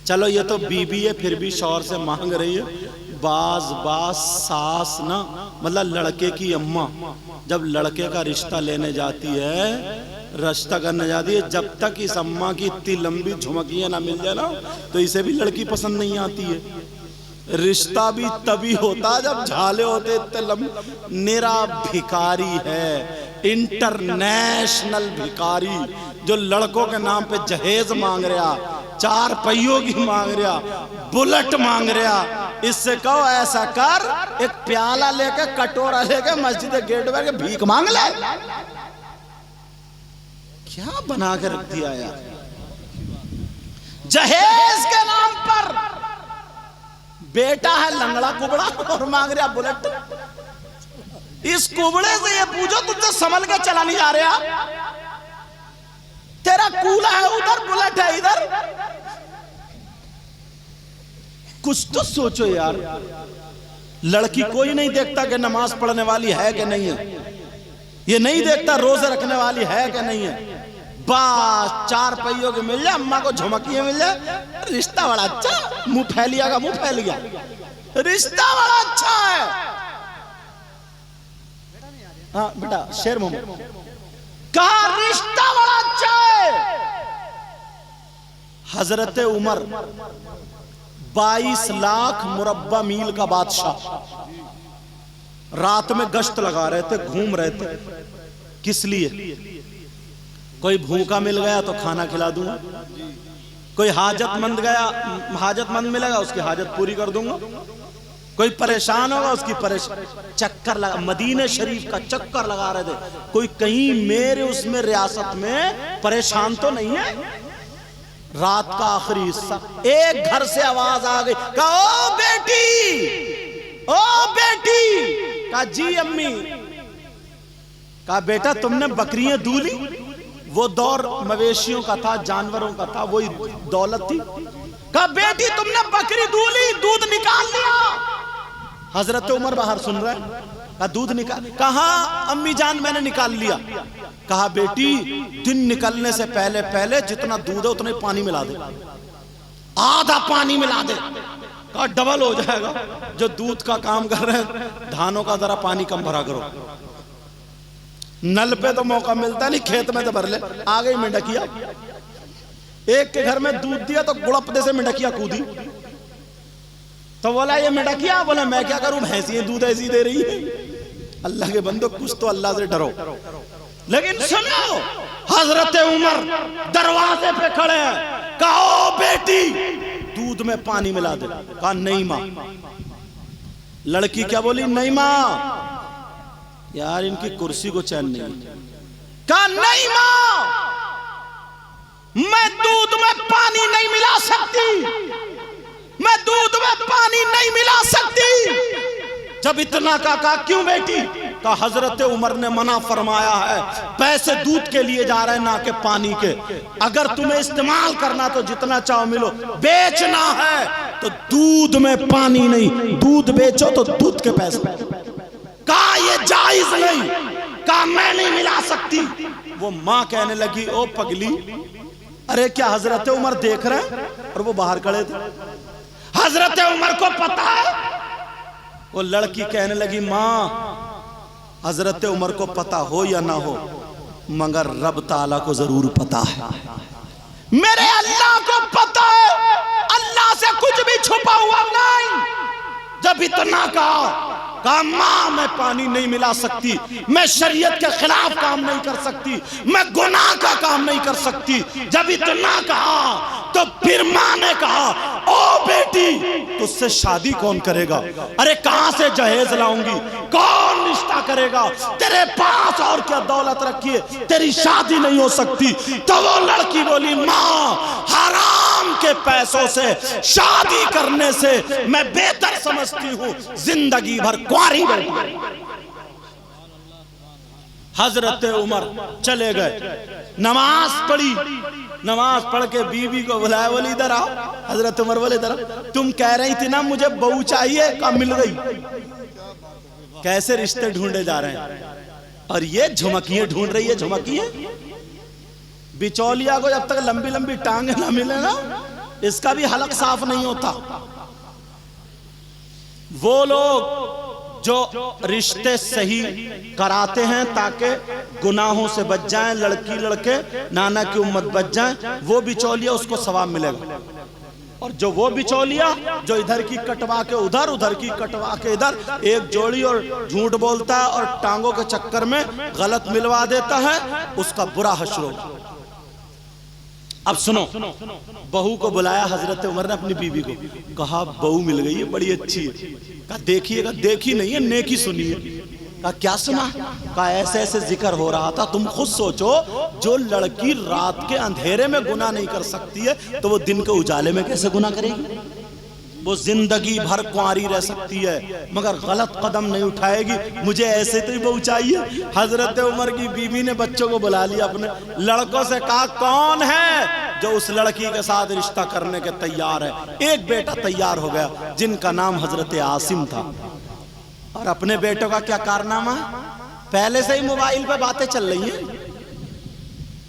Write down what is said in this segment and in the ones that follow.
चलो ये तो बीबी है, फिर भी शौहर से मांग रही है। बाज सास ना, मतलब लड़के की अम्मा जब लड़के का रिश्ता लेने जाती है, रिश्ता करने जाती है, जब तक इस अम्मा की इतनी लंबी झुमकियां ना मिल जाए ना, तो इसे भी लड़की पसंद नहीं आती है। रिश्ता भी तभी होता जब झाले होते इतने लंबे। निरा भिखारी है, इंटरनेशनल भिखारी, जो लड़कों के नाम पे जहेज मांग रहा, 4 पहियों की मांग रहा, बुलेट मांग रहा। इससे कहो ऐसा कर, एक प्याला लेके कटोरा लेके मस्जिद गेट पर भीख मांग ले। क्या बना के रख दिया यार, जहेज के नाम पर। बेटा है लंगड़ा कुबड़ा और मांग रहा बुलेट। इस कुबड़े से ये पूछो, तुझसे संभल के चला नहीं जा रहा? तेरा कूला है उधर, बुलेट है इधर। कुछ तो सोचो यार। लड़की कोई नहीं देखता कि नमाज पढ़ने वाली है कि नहीं है, ये नहीं देखता रोजे रखने वाली है कि नहीं है। बस 4 पहियों के मिल जाए, अम्मा को झुमकियां मिल जाए, रिश्ता बड़ा अच्छा। मुंह फैलिया का मुंह फैल गया, रिश्ता बड़ा अच्छा है। हाँ बेटा शेर मोहम्मद कहा, रिश्ता बड़ा अच्छा है। हजरत उमर 22 लाख मुरब्बा मील का बादशाह, रात में गश्त लगा रहे थे, घूम रहे थे। किस लिए? कोई भूखा मिल गया तो खाना खिला दूंगा, कोई हाजतमंद गया, हाजतमंद मिलेगा उसकी हाजत पूरी कर दूंगा, कोई परेशान होगा उसकी चक्कर लगा, मदीने शरीफ का चक्कर लगा रहे थे। कोई कहीं मेरे उसमें रियासत में परेशान तो नहीं है। रात का आखिरी हिस्सा, एक घर से आवाज आ गई, कहा ओ बेटी, ओ बेटी। कहा जी अम्मी। कहा बेटा तुमने बकरियां दूली? वो दौर मवेशियों का था, जानवरों का था, वही दौलत थी। कहा बेटी तुमने बकरी दूली, दूध निकाल लिया? हजरत उमर बाहर सुन रहे हैं। कहा दूध निकाल? कहा अम्मी जान मैंने निकाल लिया। कहा बेटी दिन निकलने से पहले पहले जितना दूध है उतना ही पानी मिला दे, आधा पानी मिला दे। कहा डबल हो जाएगा। जो दूध का काम कर रहे हैं, धानों का जरा पानी कम भरा करो। नल पे तो मौका मिलता नहीं, खेत में तो भर ले। आ गई मेंढकिया, एक के घर में दूध दिया तो गुड़पदे से मेंढकिया कूदी। तो बोला ये मेंढकिया, बोला मैं क्या करूं, भैंसियां दूध ऐसी दे रही है। अल्लाह के बंदो कुछ तो अल्लाह से डरो। लेकिन सुनो, हजरत उमर दरवाजे पे खड़े हैं। कहो बेटी दूध में पानी मिला दे। कहा नहीं मां। लड़की क्या बोली? नहीं मां। यार इनकी कुर्सी को चैन नहीं। कहा नहीं मां, मैं दूध में पानी नहीं मिला सकती, मैं दूध में पानी नहीं मिला सकती। जब इतना कहा क्यों बेटी? कहा हजरत उमर ने मना फरमाया है, पैसे दूध के लिए जा रहे हैं ना कि पानी के। अगर तुम्हें इस्तेमाल करना तो जितना चाहो मिलो, बेचना है तो दूध में पानी नहीं, दूध बेचो तो दूध के पैसे। कहा ये जायज नहीं। कहा मैं नहीं मिला सकती। वो मां कहने लगी ओ पगली, अरे क्या हजरत उमर देख रहे हैं? और वो बाहर खड़े थे। हजरत उमर को पता है। वो लड़की कहने लगी मां हजरत उमर को पता हो या ना हो, मगर रब ताला को जरूर पता है, मेरे अल्लाह को पता है, अल्लाह से कुछ भी छुपा हुआ नहीं। जब इतना कहा मां मैं पानी नहीं मिला सकती, मैं शरीयत के खिलाफ काम नहीं कर सकती, मैं गुनाह का काम नहीं कर सकती। जब इतना कहा तो फिर मां ने कहा ओ बेटी तुझसे शादी कौन करेगा? अरे कहां से जहेज लाऊंगी, कौन रिश्ता करेगा? तेरे पास और क्या दौलत रखी है, तेरी शादी नहीं हो सकती। तो वो लड़की बोली मां हराम के पैसों से शादी करने से मैं बेहतर समझती हूं जिंदगी भर कुंवारी बैठी। हजरत उमर चले गए, नमाज पढ़ी, नमाज पढ़ के बीवी को बुलाया, बोली इधर आओ। हजरत उमर बोले इधर, तुम कह रही थी ना मुझे बहू चाहिए, कब मिल गई? कैसे रिश्ते ढूंढे जा रहे हैं, और ये झुमकियां ढूंढ रही है। झुमकियां बिचौलिया को जब तक लंबी लंबी टांगे ना मिले ना, इसका भी हलक साफ नहीं होता। वो लोग जो रिश्ते सही कराते हैं ताकि गुनाहों से बच जाएं, लड़की लड़के नाना की उम्मत बच जाएं, वो बिचौलिया उसको सवाब मिलेगा। और जो वो बिचौलिया जो इधर की कटवा के उधर, उधर की कटवा के इधर, एक जोड़ी और झूठ बोलता है और टांगों के चक्कर में गलत मिलवा देता है, उसका बुरा हश्र होगा। अब सुनो, बहू को बुलाया हजरत उमर ने अपनी बीवी को, कहा बहू मिल गई है, बड़ी अच्छी है। कहा देखिएगा, देखी नहीं है, नेकी सुनिए। कहा क्या सुना? कहा ऐसे ऐसे जिक्र हो रहा था। तुम खुद सोचो, जो लड़की रात के अंधेरे में गुनाह नहीं कर सकती है तो वो दिन के उजाले में कैसे गुनाह करेगी? वो जिंदगी भर कुंवारी रह सकती है मगर गलत कदम नहीं उठाएगी। मुझे ऐसे तो ही बहू चाहिए। हजरत उमर की बीवी ने बच्चों को बुला लिया, अपने लड़कों से कहा कौन है जो उस लड़की के साथ रिश्ता करने के तैयार है? एक बेटा तैयार हो गया जिनका नाम हजरत आसिम था। और अपने बेटों का क्या कारनामा? पहले से ही मोबाइल पे बातें चल रही हैं,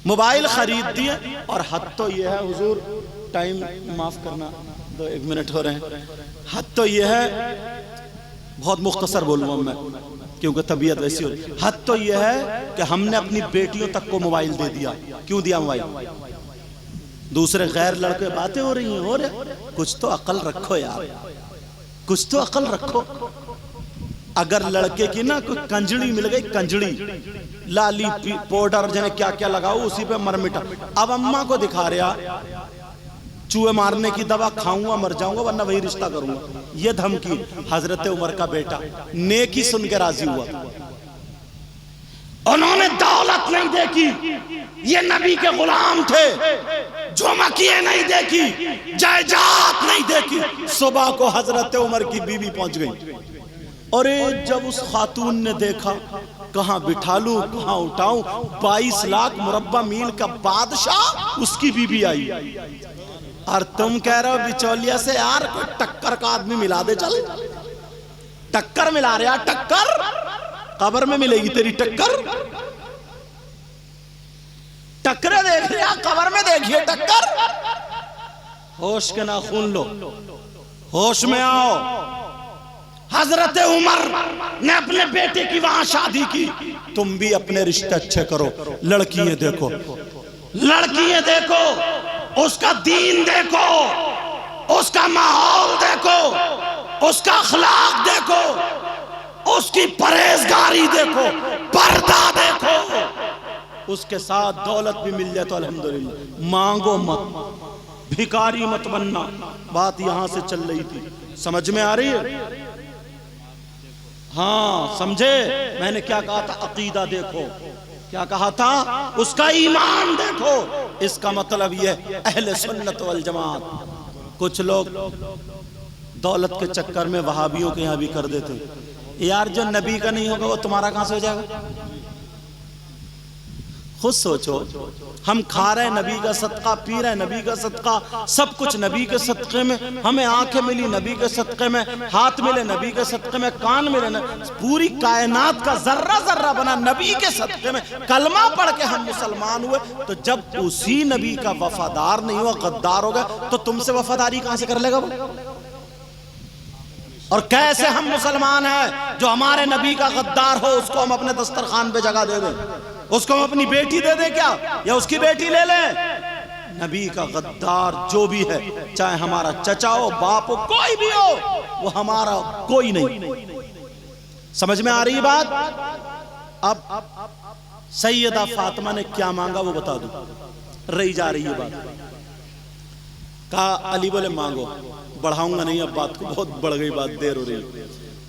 मोबाइल खरीद दिए। और हद तो यह है, हुजूर टाइम माफ करना, 1 मिनट हो रहे हैं। हद तो यह है, बहुत मुख्तसर बोलूंगा मैं क्योंकि तबीयत वैसी हो रही। हद तो यह है कि हमने अपनी बेटियों तक को मोबाइल दे दिया। क्यों दिया मोबाइल? दूसरे गैर लड़के बातें हो रही हैं, हो रहे, कुछ तो अकल रखो यार, कुछ तो अकल रखो। अगर लड़के की ना कोई कंजड़ी मिल गई, कंजड़ी लाली पाउडर जने क्या क्या लगाओ, उसी पे मर मिटा। अब अम्मा को दिखा रहा चूहे मारने की दवा खाऊंगा मर जाऊंगा वरना वही रिश्ता करूंगा, ये धमकी। हजरत उमर का बेटा नेकी सुन के राजी हुआ। उन्होंने दौलत नहीं देखी, ये नबी के गुलाम थे। झुमकिए नहीं देखी, जायदाद नहीं देखी। सुबह को हजरत उमर की बीवी पहुंच गई। अरे जब उस खातून ने देखा, कहां बिठा लूं कहां उठाऊं, 22 लाख मुरब्बा मील का बादशाह उसकी बीवी आई। और तुम कह रहे हो बिचौलिया से यार कोई टक्कर का आदमी मिला दे, चल टक्कर मिला रहे यार, टक्कर कब्र में मिलेगी तेरी टक्कर। टक्करे देख रहे कब्र में देखिए टक्कर। होश के नाखून लो, होश में आओ। हजरत उमर ने अपने बेटे की वहां शादी की। तुम भी अपने रिश्ते अच्छे करो। लड़कियां देखो, लड़कियां देखो, उसका दीन देखो, उसका माहौल देखो, उसका अखलाक देखो, उसकी परहेजगारी देखो, पर्दा देखो। उसके साथ दौलत भी मिल जाए तो अल्हम्दुलिल्लाह। मांगो मत, भिखारी मत बनना। बात यहां से चल रही थी, समझ में आ रही है? हाँ समझे मैंने क्या कहा था? अकीदा देखो, क्या कहा था? उसका ईमान देखो। इसका मतलब यह अहले सुन्नत वल जमात। कुछ लोग दौलत के चक्कर में वहाबियों के यहां भी कर देते यार, जो नबी का नहीं होगा वो तुम्हारा कहां से हो जाएगा? खुद सोचो, हम खा रहे हैं नबी का सदका, पी रहे हैं नबी का सदका, सब कुछ नबी के सदक़े में। हमें आंखें मिली नबी के सदक़े में, हाथ मिले नबी के सदक़े में, कान मिले पूरी कायनात का जर्रा जर्रा बना नबी के सदक़े में। कलमा पढ़ के हम मुसलमान हुए। तो जब उसी नबी का वफादार नहीं हुआ, गद्दार हो गया, तो तुमसे वफादारी कहां से कर लेगा वो? और कैसे हम मुसलमान हैं जो हमारे नबी का गद्दार हो उसको हम अपने दस्तरखान पे जगह दे दें? उसको हम अपनी बेटी दे दें क्या, या उसकी बेटी ले लें? नबी का गद्दार जो भी है, चाहे हमारा चचा हो, बाप हो, कोई भी हो, वो हमारा कोई नहीं। समझ में आ रही बात? अब सैयदा फातिमा ने क्या मांगा वो बता दूं, रही जा रही है बात। कहा अली बोले मांगो, बढ़ाऊंगा नहीं अब बात को, बहुत बढ़ गई बात, देर हो रही।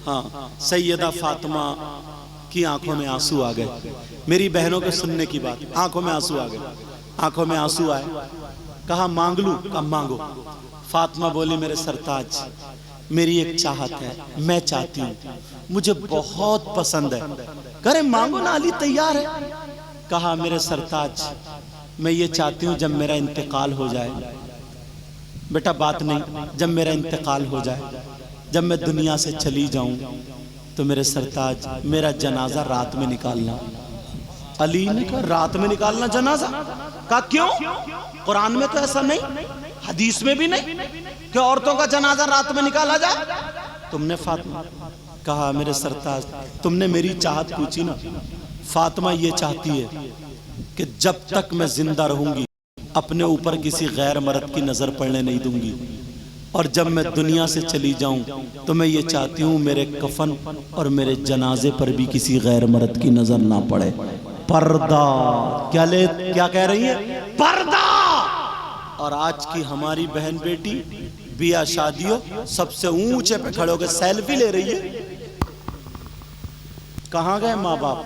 हाँ, सैयदा फातिमा की आंखों में आंसू आ गए। मेरी बहनों के सुनने की बात, आंखों में आंसू आ गए, आंखों में आंसू आए। कहा मांग लूं? कहा मांगो। फातिमा बोली मेरे सरताज, मेरी एक चाहत है, मैं चाहती हूँ, मुझे बहुत पसंद है। करे मांगो ना, अली तैयार है। कहा मेरे सरताज, मैं ये चाहती हूँ जब मेरा इंतकाल हो जाए। बेटा बात नहीं, जब मेरा इंतकाल हो जाए, जब मैं दुनिया से चली जाऊं, तो मेरे सरताज मेरा जनाजा रात में निकालना। अली ने कहा रात में निकालना जनाजा? कहा क्यों? कुरान में तो ऐसा नहीं। हदीस में भी नहीं कि औरतों का जनाजा रात में निकाला जाए। तुमने फातिमा कहा, मेरे सरताज तुमने मेरी चाहत पूछी ना, फातिमा ये चाहती है कि जब तक मैं जिंदा रहूंगी अपने ऊपर किसी गैर मर्द की नजर पड़ने नहीं दूंगी, और जब मैं दुनिया से चली जाऊं तो मैं ये चाहती हूं मेरे कफन और मेरे जनाजे पर भी किसी गैर मर्द की नजर ना पड़े। पर्दा क्या कह रही है? पर्दा। और आज की हमारी बहन बेटी बिया शादियों सबसे ऊंचे पे खड़े होकर सेल्फी ले रही है। कहां गए माँ बाप?